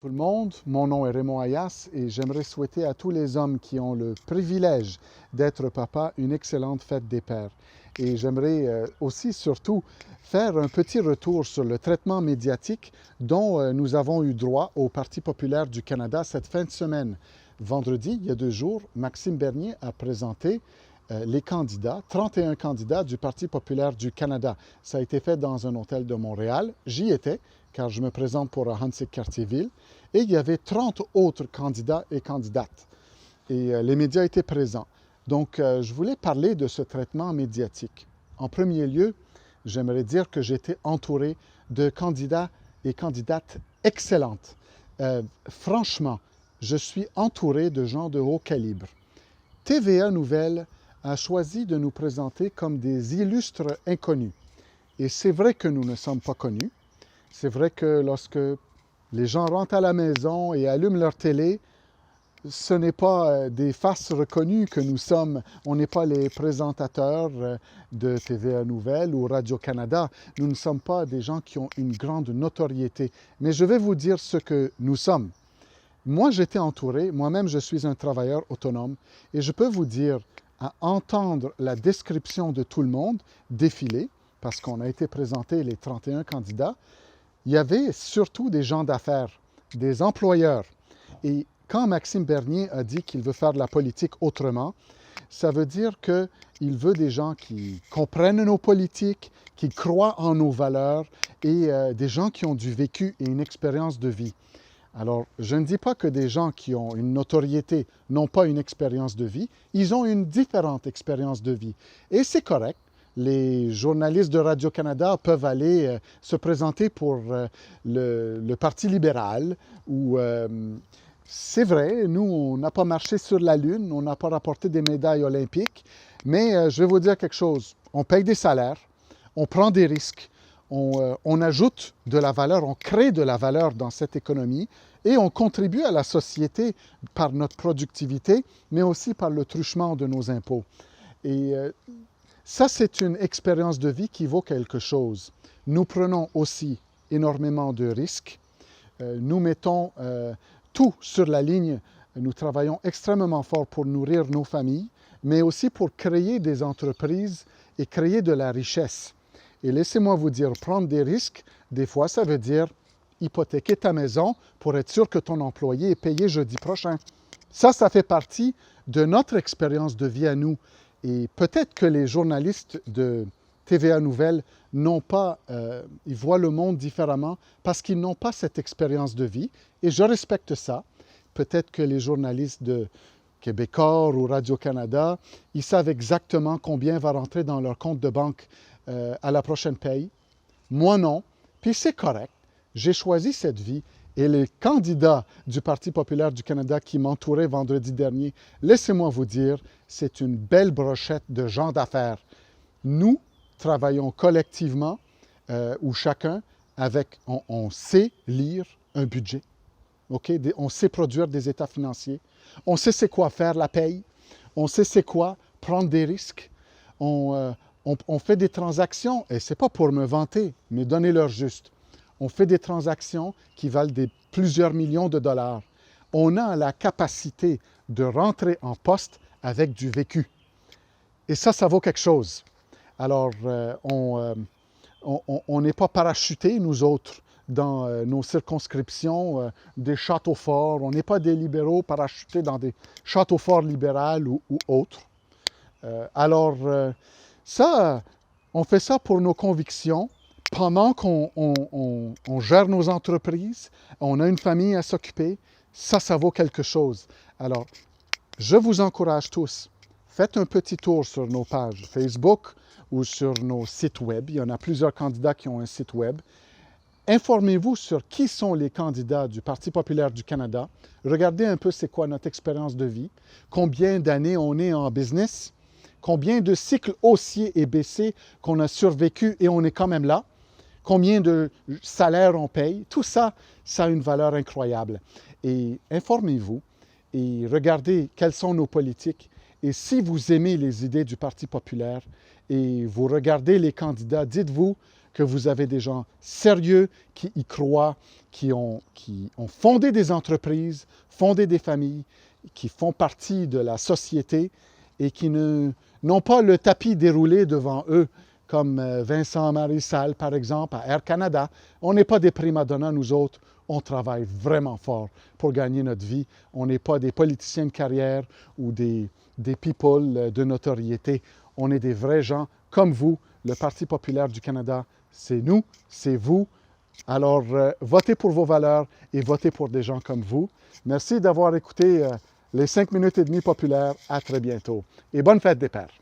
Tout le monde, mon nom est Raymond Ayas et j'aimerais souhaiter à tous les hommes qui ont le privilège d'être papa une excellente fête des pères. Et j'aimerais aussi surtout faire un petit retour sur le traitement médiatique dont nous avons eu droit au Parti populaire du Canada cette fin de semaine. Vendredi, il y a 2 jours, Maxime Bernier a présenté les candidats, 31 candidats du Parti populaire du Canada. Ça a été fait dans un hôtel de Montréal. J'y étais, car je me présente pour Hansik-Cartierville. Et il y avait 30 autres candidats et candidates. Et les médias étaient présents. Donc, je voulais parler de ce traitement médiatique. En premier lieu, j'aimerais dire que j'étais entouré de candidats et candidates excellentes. Franchement, je suis entouré de gens de haut calibre. TVA Nouvelles a choisi de nous présenter comme des illustres inconnus. Et c'est vrai que nous ne sommes pas connus. C'est vrai que lorsque les gens rentrent à la maison et allument leur télé, ce n'est pas des faces reconnues que nous sommes. On n'est pas les présentateurs de TVA Nouvelles ou Radio-Canada. Nous ne sommes pas des gens qui ont une grande notoriété. Mais je vais vous dire ce que nous sommes. Moi, j'étais entouré, moi-même, je suis un travailleur autonome et je peux vous dire, à entendre la description de tout le monde défiler, parce qu'on a été présenté les 31 candidats, il y avait surtout des gens d'affaires, des employeurs. Et quand Maxime Bernier a dit qu'il veut faire de la politique autrement, ça veut dire qu'il veut des gens qui comprennent nos politiques, qui croient en nos valeurs et des gens qui ont du vécu et une expérience de vie. Alors, je ne dis pas que des gens qui ont une notoriété n'ont pas une expérience de vie, ils ont une différente expérience de vie. Et c'est correct. Les journalistes de Radio-Canada peuvent aller se présenter pour le Parti libéral ou c'est vrai, nous, on n'a pas marché sur la Lune, on n'a pas rapporté des médailles olympiques, mais je vais vous dire quelque chose. On paye des salaires, on prend des risques, on ajoute de la valeur, on crée de la valeur dans cette économie et on contribue à la société par notre productivité, mais aussi par le truchement de nos impôts. Et ça, c'est une expérience de vie qui vaut quelque chose. Nous prenons aussi énormément de risques. Nous mettons tout sur la ligne. Nous travaillons extrêmement fort pour nourrir nos familles, mais aussi pour créer des entreprises et créer de la richesse. Et laissez-moi vous dire, prendre des risques, des fois, ça veut dire hypothéquer ta maison pour être sûr que ton employé est payé jeudi prochain. Ça fait partie de notre expérience de vie à nous. Et peut-être que les journalistes de TVA Nouvelles n'ont pas, ils voient le monde différemment parce qu'ils n'ont pas cette expérience de vie. Et je respecte ça. Peut-être que les journalistes de Québecor ou Radio-Canada, ils savent exactement combien va rentrer dans leur compte de banque à la prochaine paye. Moi, non. Puis c'est correct. J'ai choisi cette vie. Et les candidats du Parti populaire du Canada qui m'entouraient vendredi dernier, laissez-moi vous dire, c'est une belle brochette de gens d'affaires. Nous travaillons collectivement, ou chacun, avec, on sait lire un budget. Okay? On sait produire des états financiers. On sait c'est quoi faire la paye. On sait c'est quoi prendre des risques. On fait des transactions, et ce n'est pas pour me vanter, mais donnez-leur juste. On fait des transactions qui valent plusieurs millions de dollars. On a la capacité de rentrer en poste avec du vécu. Et ça vaut quelque chose. Alors, on n'est pas parachutés, nous autres, dans nos circonscriptions, des châteaux forts. On n'est pas des libéraux parachutés dans des châteaux forts libéraux ou autres. Alors, on fait ça pour nos convictions. Pendant qu'on gère nos entreprises, on a une famille à s'occuper, ça vaut quelque chose. Alors, je vous encourage tous, faites un petit tour sur nos pages Facebook ou sur nos sites web. Il y en a plusieurs candidats qui ont un site web. Informez-vous sur qui sont les candidats du Parti populaire du Canada. Regardez un peu c'est quoi notre expérience de vie, combien d'années on est en business, combien de cycles haussiers et baissiers qu'on a survécu et on est quand même là. Combien de salaires on paye, tout ça, ça a une valeur incroyable. Et informez-vous et regardez quelles sont nos politiques. Et si vous aimez les idées du Parti populaire et vous regardez les candidats, dites-vous, que vous avez des gens sérieux qui y croient, qui ont fondé des entreprises, fondé des familles, qui font partie de la société et qui n'ont pas le tapis déroulé devant eux, comme Vincent Marissal, par exemple, à Air Canada. On n'est pas des primadonnas, nous autres. On travaille vraiment fort pour gagner notre vie. On n'est pas des politiciens de carrière ou des people de notoriété. On est des vrais gens comme vous. Le Parti populaire du Canada, c'est nous, c'est vous. Alors, votez pour vos valeurs et votez pour des gens comme vous. Merci d'avoir écouté les 5 minutes et demie populaires. À très bientôt. Et bonne fête des pères.